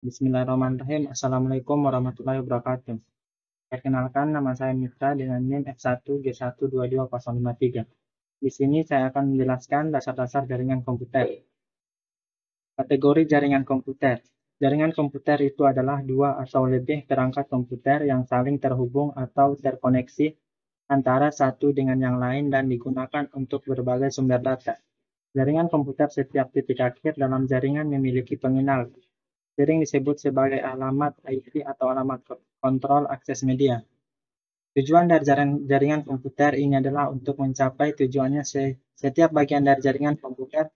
Bismillahirrahmanirrahim. Assalamualaikum warahmatullahi wabarakatuh. Perkenalkan, nama saya Mitra dengan NIM F1G1220053. Di sini saya akan menjelaskan dasar-dasar jaringan komputer. Kategori jaringan komputer. Jaringan komputer itu adalah dua atau lebih perangkat komputer yang saling terhubung atau terkoneksi antara satu dengan yang lain dan digunakan untuk berbagai sumber data. Jaringan komputer setiap titik akhir dalam jaringan memiliki pengenal, sering disebut sebagai alamat IP atau alamat kontrol akses media. Tujuan dari jaringan komputer ini adalah untuk mencapai tujuannya setiap bagian dari jaringan komputer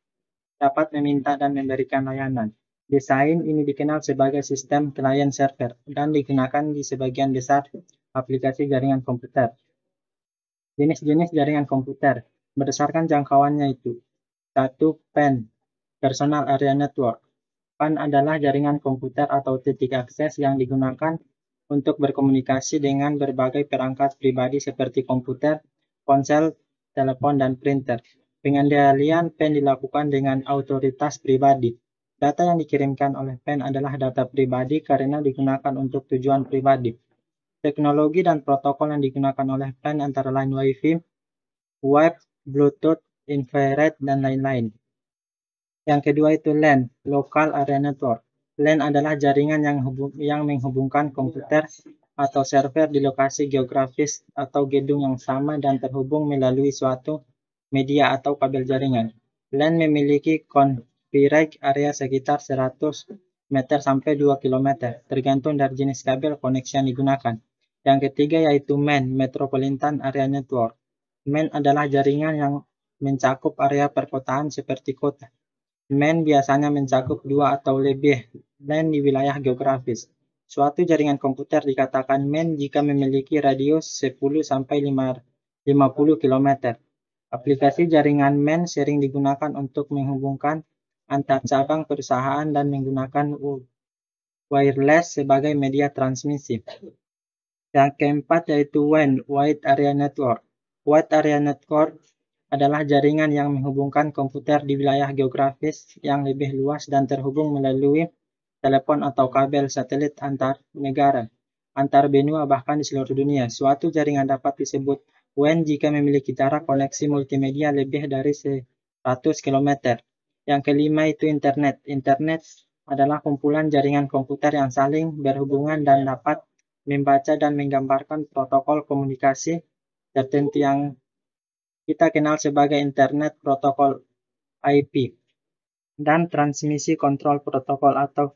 dapat meminta dan memberikan layanan. Desain ini dikenal sebagai sistem client server dan digunakan di sebagian besar aplikasi jaringan komputer. Jenis-jenis jaringan komputer berdasarkan jangkauannya itu. 1. PAN, Personal Area Network. PAN adalah jaringan komputer atau titik akses yang digunakan untuk berkomunikasi dengan berbagai perangkat pribadi seperti komputer, ponsel, telepon, dan printer. Pengendalian PAN dilakukan dengan otoritas pribadi. Data yang dikirimkan oleh PAN adalah data pribadi karena digunakan untuk tujuan pribadi. Teknologi dan protokol yang digunakan oleh PAN antara lain Wi-Fi, Web, Bluetooth, infrared, dan lain-lain. Yang kedua itu LAN, Local Area Network. LAN adalah jaringan yang menghubungkan komputer atau server di lokasi geografis atau gedung yang sama dan terhubung melalui suatu media atau kabel jaringan. LAN memiliki config area sekitar 100 meter sampai 2 km, tergantung dari jenis kabel koneksi yang digunakan. Yang ketiga yaitu MAN, Metropolitan Area Network. MAN adalah jaringan yang mencakup area perkotaan seperti kota. MAN biasanya mencakup 2 atau lebih LAN di wilayah geografis. Suatu jaringan komputer dikatakan MAN jika memiliki radius 10-50 km. Aplikasi jaringan MAN sering digunakan untuk menghubungkan antar cabang perusahaan dan menggunakan wireless sebagai media transmisi. Yang keempat yaitu WAN, Wide Area Network. Wide Area Network adalah jaringan yang menghubungkan komputer di wilayah geografis yang lebih luas dan terhubung melalui telepon atau kabel satelit antar negara, antar benua, bahkan di seluruh dunia. Suatu jaringan dapat disebut WAN jika memiliki jarak koneksi multimedia lebih dari 100 km. Yang kelima itu internet. Internet adalah kumpulan jaringan komputer yang saling berhubungan dan dapat membaca dan menggambarkan protokol komunikasi tertentu yang kita kenal sebagai Internet Protokol IP dan Transmisi Kontrol Protokol atau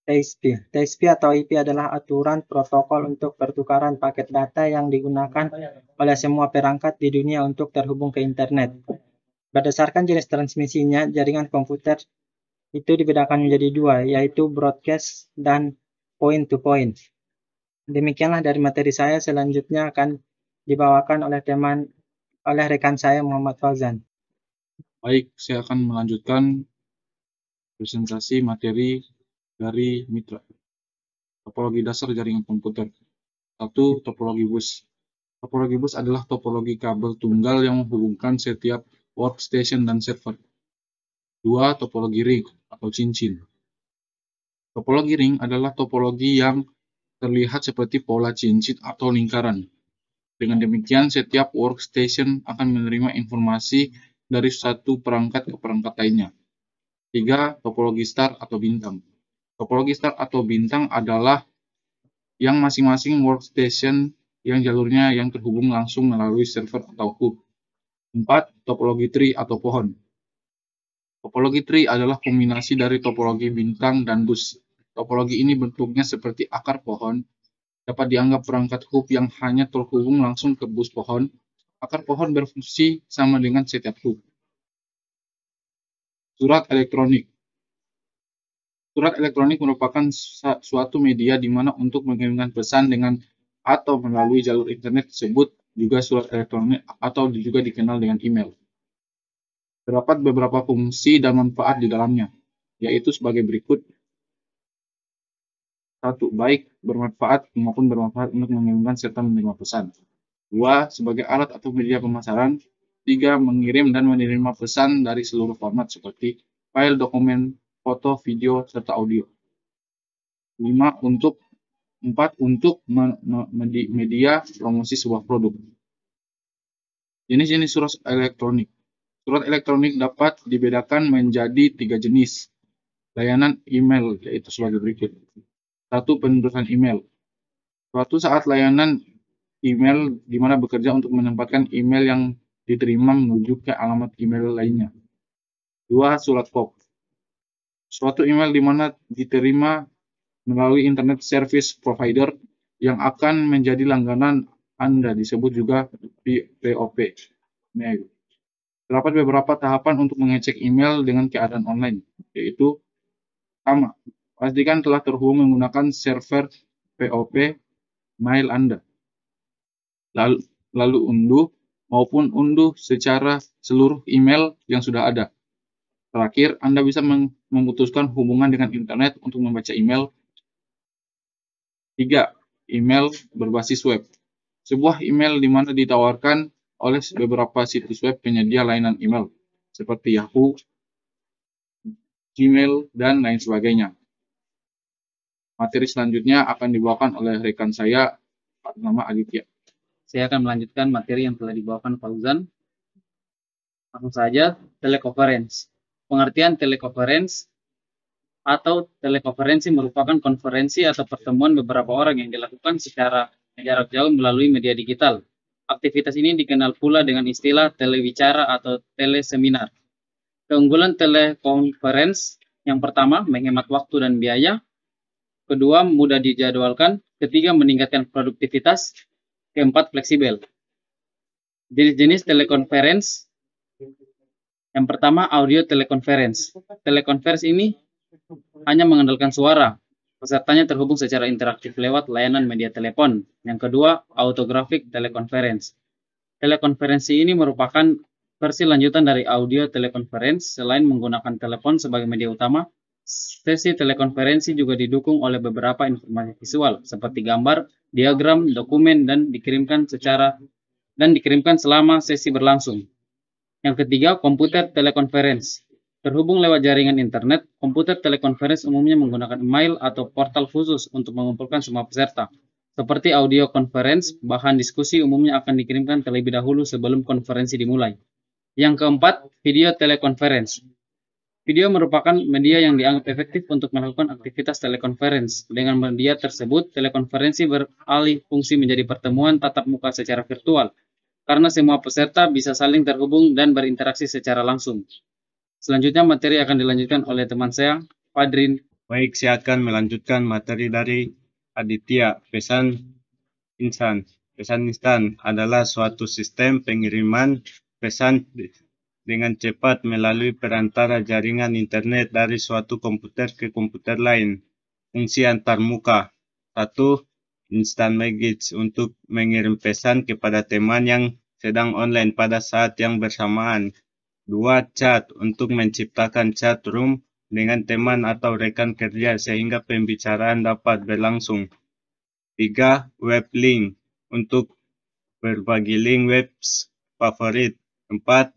TCP. TCP atau IP adalah aturan protokol untuk pertukaran paket data yang digunakan oleh semua perangkat di dunia untuk terhubung ke internet. Berdasarkan jenis transmisinya, jaringan komputer itu dibedakan menjadi dua, yaitu broadcast dan point-to-point. Demikianlah dari materi saya, selanjutnya akan dibawakan oleh rekan saya Muhammad Fauzan. Baik, saya akan melanjutkan presentasi materi dari Mitra. Topologi dasar jaringan komputer. 1. Topologi bus. Topologi bus adalah topologi kabel tunggal yang menghubungkan setiap workstation dan server. 2. Topologi ring atau cincin. Topologi ring adalah topologi yang terlihat seperti pola cincin atau lingkaran. Dengan demikian, setiap workstation akan menerima informasi dari satu perangkat ke perangkat lainnya. 3. Topologi star atau bintang. Topologi star atau bintang adalah yang masing-masing workstation yang jalurnya yang terhubung langsung melalui server atau hub. 4. Topologi tree atau pohon. Topologi tree adalah kombinasi dari topologi bintang dan bus. Topologi ini bentuknya seperti akar pohon. Dapat dianggap perangkat hub yang hanya terhubung langsung ke bus pohon. Akar pohon berfungsi sama dengan setiap hub. Surat elektronik. Surat elektronik merupakan suatu media di mana untuk mengirimkan pesan dengan atau melalui jalur internet disebut juga surat elektronik atau juga dikenal dengan email. Terdapat beberapa fungsi dan manfaat di dalamnya, yaitu sebagai berikut. 1. Baik bermanfaat maupun bermanfaat untuk mengirimkan serta menerima pesan. 2. Sebagai alat atau media pemasaran. 3. Mengirim dan menerima pesan dari seluruh format seperti file, dokumen, foto, video, serta audio. 4 untuk media promosi sebuah produk. Jenis-jenis surat elektronik. Surat elektronik dapat dibedakan menjadi 3 jenis. Layanan email yaitu sebagai berikut. 1. Penerusan email. Suatu saat layanan email di mana bekerja untuk menempatkan email yang diterima menuju ke alamat email lainnya. 2. Surat POP. Suatu email di mana diterima melalui Internet Service Provider yang akan menjadi langganan Anda disebut juga POP. Mail. Terdapat beberapa tahapan untuk mengecek email dengan keadaan online, yaitu pertama, pastikan telah terhubung menggunakan server POP mail Anda. Lalu unduh secara seluruh email yang sudah ada. Terakhir, Anda bisa memutuskan hubungan dengan internet untuk membaca email. 3. Email berbasis web. Sebuah email di mana ditawarkan oleh beberapa situs web penyedia layanan email, seperti Yahoo, Gmail, dan lain sebagainya. Materi selanjutnya akan dibawakan oleh rekan saya, bernama Aditya. Saya akan melanjutkan materi yang telah dibawakan Fauzan. Langsung saja, telekonferensi. Pengertian telekonferensi atau telekonferensi merupakan konferensi atau pertemuan beberapa orang yang dilakukan secara jarak jauh melalui media digital. Aktivitas ini dikenal pula dengan istilah telewicara atau teleseminar. Keunggulan telekonferensi yang pertama, menghemat waktu dan biaya. Kedua, mudah dijadwalkan. Ketiga, meningkatkan produktivitas. Keempat, fleksibel. Jenis-jenis telekonferensi. Yang pertama, audio telekonferensi. Telekonferensi ini hanya mengandalkan suara. Pesertanya terhubung secara interaktif lewat layanan media telepon. Yang kedua, autographic telekonferensi. Telekonferensi ini merupakan versi lanjutan dari audio telekonferensi. Selain menggunakan telepon sebagai media utama, sesi telekonferensi juga didukung oleh beberapa informasi visual seperti gambar, diagram, dokumen, dan dikirimkan selama sesi berlangsung. Yang ketiga, komputer telekonferensi. Terhubung lewat jaringan internet, komputer telekonferensi umumnya menggunakan email atau portal khusus untuk mengumpulkan semua peserta. Seperti audio conference, bahan diskusi umumnya akan dikirimkan terlebih dahulu sebelum konferensi dimulai. Yang keempat, video telekonferensi. Video merupakan media yang dianggap efektif untuk melakukan aktivitas telekonferensi. Dengan media tersebut, telekonferensi beralih fungsi menjadi pertemuan tatap muka secara virtual, karena semua peserta bisa saling terhubung dan berinteraksi secara langsung. Selanjutnya materi akan dilanjutkan oleh teman saya, Fadrin. Baik, saya akan melanjutkan materi dari Aditya. Pesan instan. Pesan instan adalah suatu sistem pengiriman pesan dengan cepat melalui perantara jaringan internet dari suatu komputer ke komputer lain. Fungsi antarmuka. 1. Instant message untuk mengirim pesan kepada teman yang sedang online pada saat yang bersamaan. 2. Chat untuk menciptakan chat room dengan teman atau rekan kerja sehingga pembicaraan dapat berlangsung. 3. Web link untuk berbagi link web favorit. 4.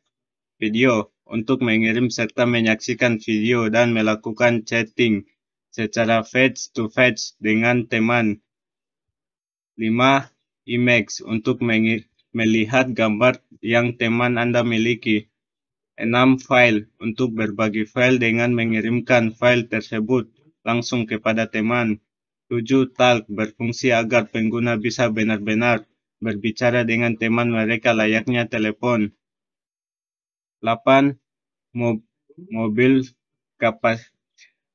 Video untuk mengirim serta menyaksikan video dan melakukan chatting secara face to face dengan teman. 5. Image untuk melihat gambar yang teman Anda miliki. 6. File untuk berbagi file dengan mengirimkan file tersebut langsung kepada teman. 7. Talk berfungsi agar pengguna bisa benar-benar berbicara dengan teman mereka layaknya telepon. 8. Mobil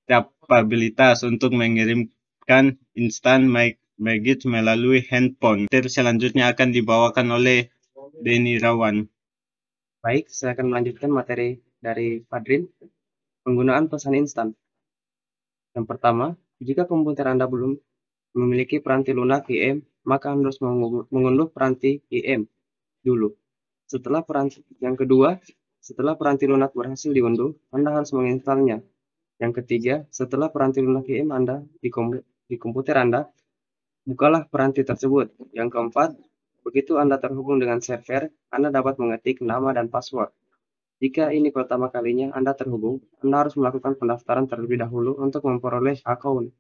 kapabilitas untuk mengirimkan instant message melalui handphone. Selanjutnya akan dibawakan oleh Denny Rawan. Baik, saya akan melanjutkan materi dari Fadrin, penggunaan pesan instan. Yang pertama, jika komputer Anda belum memiliki peranti lunak IM, maka Anda harus mengunduh peranti IM dulu. Yang kedua, setelah peranti lunak berhasil diunduh, Anda harus menginstalnya. Yang ketiga, setelah peranti lunak IM Anda di komputer Anda, bukalah peranti tersebut. Yang keempat, begitu Anda terhubung dengan server, Anda dapat mengetik nama dan password. Jika ini pertama kalinya Anda terhubung, Anda harus melakukan pendaftaran terlebih dahulu untuk memperoleh akun.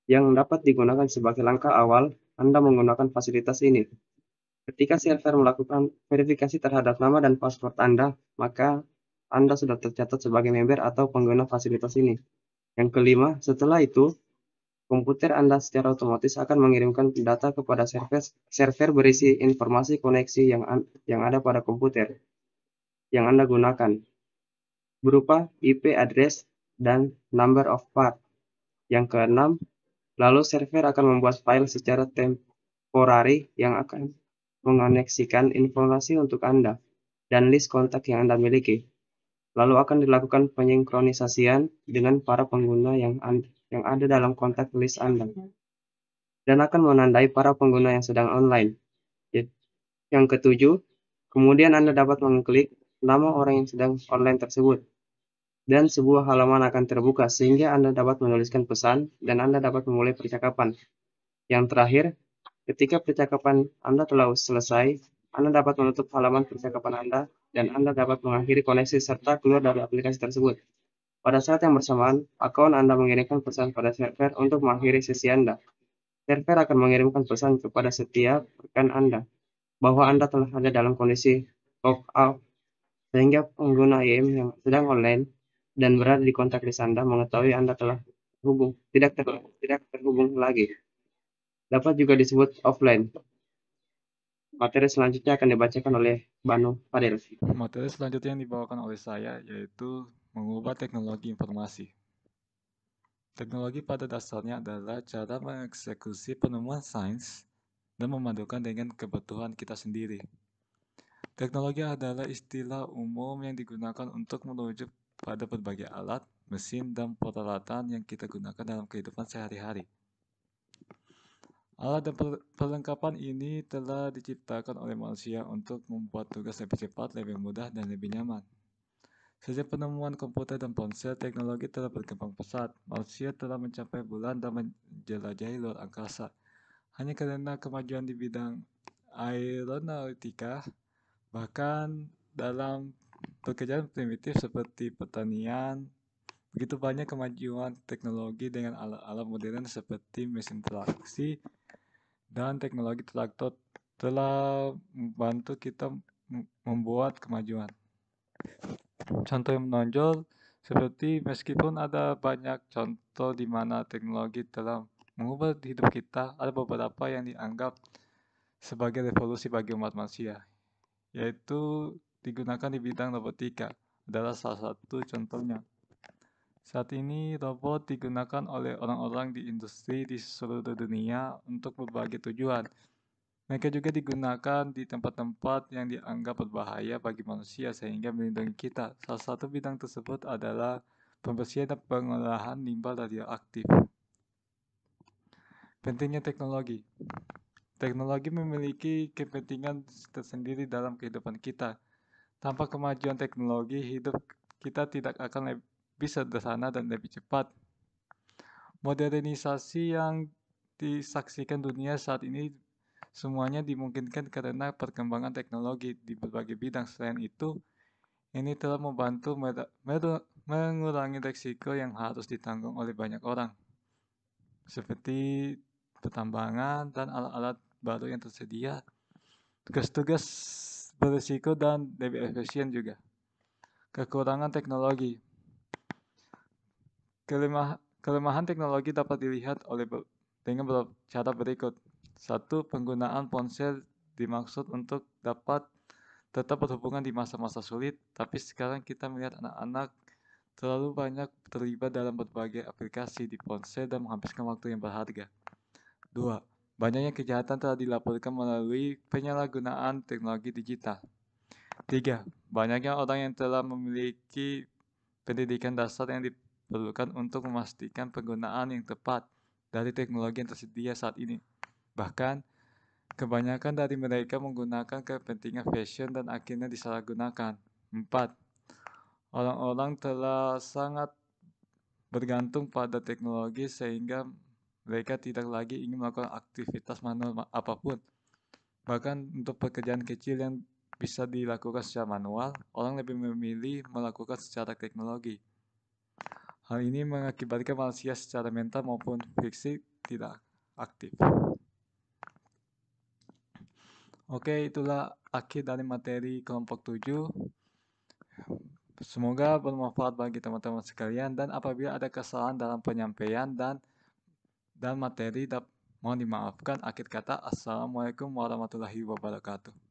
yang dapat digunakan sebagai langkah awal Anda menggunakan fasilitas ini. Ketika server melakukan verifikasi terhadap nama dan password Anda, maka Anda sudah tercatat sebagai member atau pengguna fasilitas ini. Yang kelima, setelah itu, komputer Anda secara otomatis akan mengirimkan data kepada server berisi informasi koneksi yang ada pada komputer yang Anda gunakan, berupa IP address dan number of part. Yang keenam, lalu server akan membuat file secara temporary yang akan mengoneksikan informasi untuk Anda dan list kontak yang Anda miliki. Lalu akan dilakukan pensinkronisasian dengan para pengguna yang ada dalam kontak list Anda dan akan menandai para pengguna yang sedang online. Yang ketujuh, kemudian Anda dapat mengklik nama orang yang sedang online tersebut dan sebuah halaman akan terbuka sehingga Anda dapat menuliskan pesan dan Anda dapat memulai percakapan. Yang terakhir, ketika percakapan Anda telah selesai, Anda dapat menutup halaman percakapan Anda dan Anda dapat mengakhiri koneksi serta keluar dari aplikasi tersebut. Pada saat yang bersamaan, akun Anda mengirimkan pesan pada server untuk mengakhiri sesi Anda. Server akan mengirimkan pesan kepada setiap rekan Anda bahwa Anda telah ada dalam kondisi log out, sehingga pengguna IM yang sedang online dan berada di kontak list Anda mengetahui Anda telah tidak terhubung lagi. Dapat juga disebut offline. Materi selanjutnya akan dibacakan oleh Banu Fadil. Materi selanjutnya yang dibawakan oleh saya yaitu mengubah teknologi informasi. Teknologi pada dasarnya adalah cara mengeksekusi penemuan sains dan memadukan dengan kebutuhan kita sendiri. Teknologi adalah istilah umum yang digunakan untuk merujuk pada berbagai alat, mesin, dan peralatan yang kita gunakan dalam kehidupan sehari-hari. Alat dan perlengkapan ini telah diciptakan oleh manusia untuk membuat tugas lebih cepat, lebih mudah, dan lebih nyaman. Sejak penemuan komputer dan ponsel, teknologi telah berkembang pesat. Manusia telah mencapai bulan dan menjelajahi luar angkasa. Hanya karena kemajuan di bidang aeronautika, bahkan dalam pekerjaan primitif seperti pertanian, begitu banyak kemajuan teknologi dengan alat-alat modern seperti mesin traksi dan teknologi traktor telah membantu kita membuat kemajuan. Contoh yang menonjol seperti meskipun ada banyak contoh di mana teknologi telah mengubah hidup kita, ada beberapa yang dianggap sebagai revolusi bagi umat manusia, yaitu digunakan di bidang robotika adalah salah satu contohnya. Saat ini robot digunakan oleh orang-orang di industri di seluruh dunia untuk berbagai tujuan. Mereka juga digunakan di tempat-tempat yang dianggap berbahaya bagi manusia sehingga melindungi kita. Salah satu bidang tersebut adalah pembersihan dan pengolahan limbah radioaktif. Pentingnya teknologi. Teknologi memiliki kepentingan tersendiri dalam kehidupan kita. Tanpa kemajuan teknologi, hidup kita tidak akan lebih sederhana dan lebih cepat. Modernisasi yang disaksikan dunia saat ini semuanya dimungkinkan karena perkembangan teknologi di berbagai bidang. Selain itu, ini telah membantu mengurangi risiko yang harus ditanggung oleh banyak orang, seperti pertambangan dan alat-alat baru yang tersedia, tugas-tugas berisiko dan lebih efisien juga. Kekurangan teknologi. Kelemahan teknologi dapat dilihat dengan cara berikut. 1. Penggunaan ponsel dimaksud untuk dapat tetap berhubungan di masa-masa sulit, tapi sekarang kita melihat anak-anak terlalu banyak terlibat dalam berbagai aplikasi di ponsel dan menghabiskan waktu yang berharga. 2. Banyaknya kejahatan telah dilaporkan melalui penyalahgunaan teknologi digital. 3. Banyaknya orang yang telah memiliki pendidikan dasar yang diperlukan untuk memastikan penggunaan yang tepat dari teknologi yang tersedia saat ini. Bahkan, kebanyakan dari mereka menggunakan kepentingan fashion dan akhirnya disalahgunakan. 4. Orang-orang telah sangat bergantung pada teknologi sehingga mereka tidak lagi ingin melakukan aktivitas manual apapun. Bahkan untuk pekerjaan kecil yang bisa dilakukan secara manual, orang lebih memilih melakukan secara teknologi. Hal ini mengakibatkan manusia secara mental maupun fisik tidak aktif. Oke, itulah akhir dari materi kelompok 7. Semoga bermanfaat bagi teman-teman sekalian, dan apabila ada kesalahan dalam penyampaian dan materi, mohon dimaafkan. Akhir kata, Assalamualaikum warahmatullahi wabarakatuh.